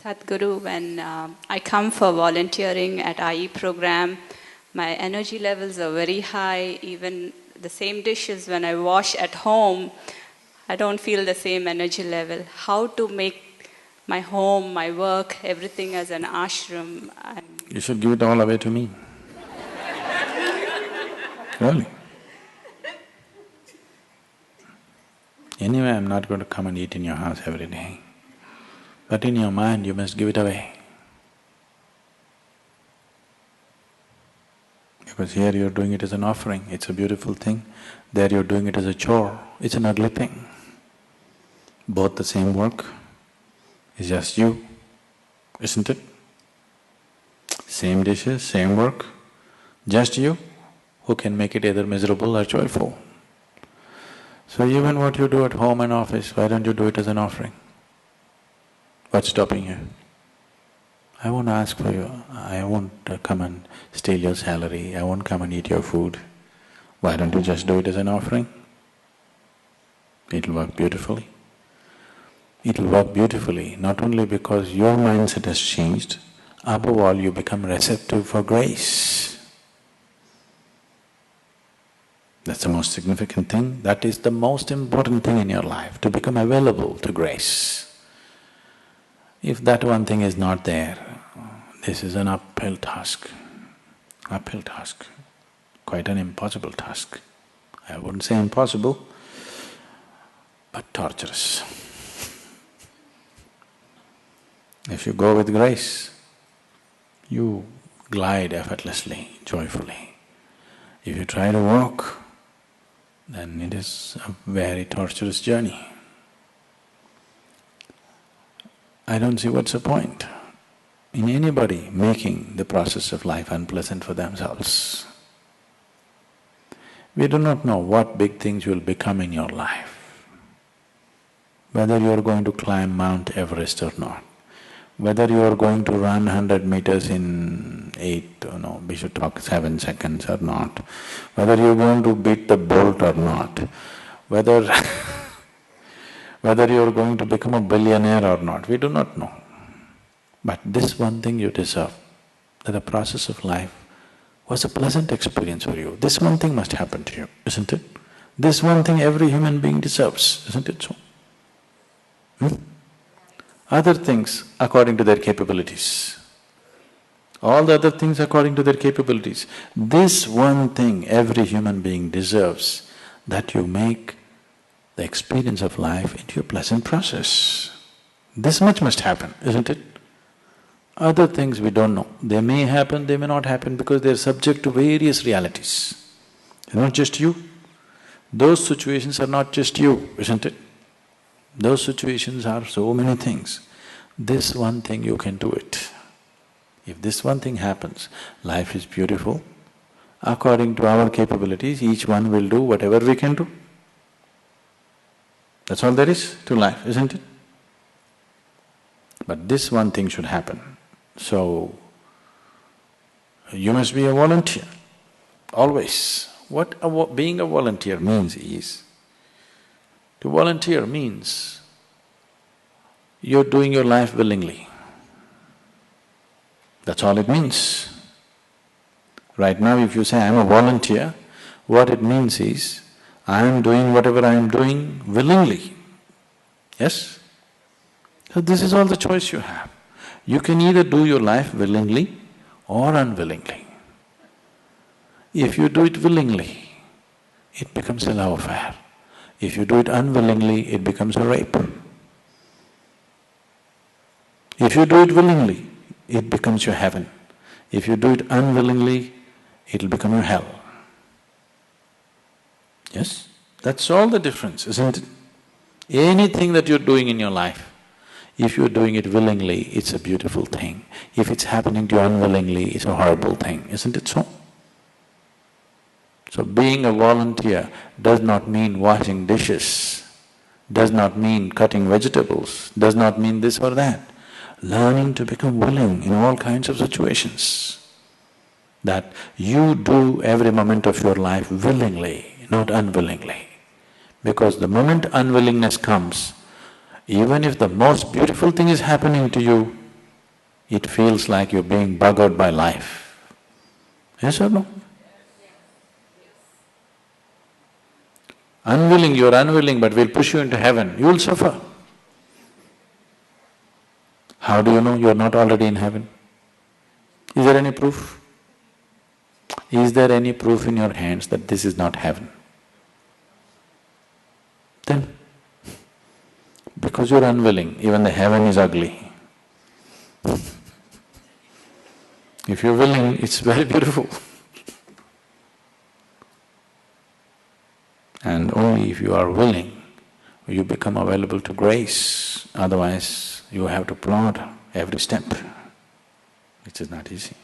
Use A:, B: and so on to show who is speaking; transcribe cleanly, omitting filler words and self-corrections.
A: Sadhguru, when I come for volunteering at IE program, my energy levels are very high. Even the same dishes when I wash at home, I don't feel the same energy level. How to make my home, my work, everything as an ashram?
B: You should give it all away to me. Really. Anyway, I'm not going to come and eat in your house every day. But in your mind, you must give it away. Because here you're doing it as an offering, it's a beautiful thing. There you're doing it as a chore, it's an ugly thing. Both the same work, it's just you, isn't it? Same dishes, same work, just you who can make it either miserable or joyful. So even what you do at home and office, why don't you do it as an offering? What's stopping you? I won't ask for you, I won't come and steal your salary, I won't come and eat your food. Why don't you just do it as an offering? It'll work beautifully. It'll work beautifully not only because your mindset has changed, above all you become receptive for grace. That's the most significant thing, that is the most important thing in your life, to become available to grace. If that one thing is not there, this is an uphill task, quite an impossible task. I wouldn't say impossible, but torturous. If you go with grace, you glide effortlessly, joyfully. If you try to walk, then it is a very torturous journey. I don't see what's the point in anybody making the process of life unpleasant for themselves. We do not know what big things will become in your life, whether you are going to climb Mount Everest or not, whether you are going to run 100 meters in 7 seconds or not, whether you are going to beat the Bolt or not, whether whether you are going to become a billionaire or not, we do not know. But this one thing you deserve, that the process of life was a pleasant experience for you. This one thing must happen to you, isn't it? This one thing every human being deserves, isn't it so? Other things according to their capabilities. All the other things according to their capabilities. This one thing every human being deserves, that you make the experience of life into a pleasant process. This much must happen, isn't it? Other things we don't know. They may happen, they may not happen because they're subject to various realities. They're not just you. Those situations are not just you, isn't it? Those situations are so many things. This one thing you can do it. If this one thing happens, life is beautiful. According to our capabilities, each one will do whatever we can do. That's all there is to life, isn't it? But this one thing should happen. So, you must be a volunteer, always. What being a volunteer means is, to volunteer means you're doing your life willingly. That's all it means. Right now if you say, I'm a volunteer, what it means is, I am doing whatever I am doing willingly. Yes? So this is all the choice you have. You can either do your life willingly or unwillingly. If you do it willingly, it becomes a love affair. If you do it unwillingly, it becomes a rape. If you do it willingly, it becomes your heaven. If you do it unwillingly, it'll become your hell. Yes? That's all the difference, isn't it? Anything that you're doing in your life, if you're doing it willingly, it's a beautiful thing. If it's happening to you unwillingly, it's a horrible thing, isn't it so? So being a volunteer does not mean washing dishes, does not mean cutting vegetables, does not mean this or that. Learning to become willing in all kinds of situations. That you do every moment of your life willingly, not unwillingly. Because the moment unwillingness comes, even if the most beautiful thing is happening to you, it feels like you're being buggered by life. Yes or no? Unwilling, you're unwilling, but we'll push you into heaven, you'll suffer. How do you know you're not already in heaven? Is there any proof? Is there any proof in your hands that this is not heaven? Then, because you're unwilling, even the heaven is ugly. If you're willing, it's very beautiful. And only if you are willing, you become available to grace, otherwise you have to plod every step, which is not easy.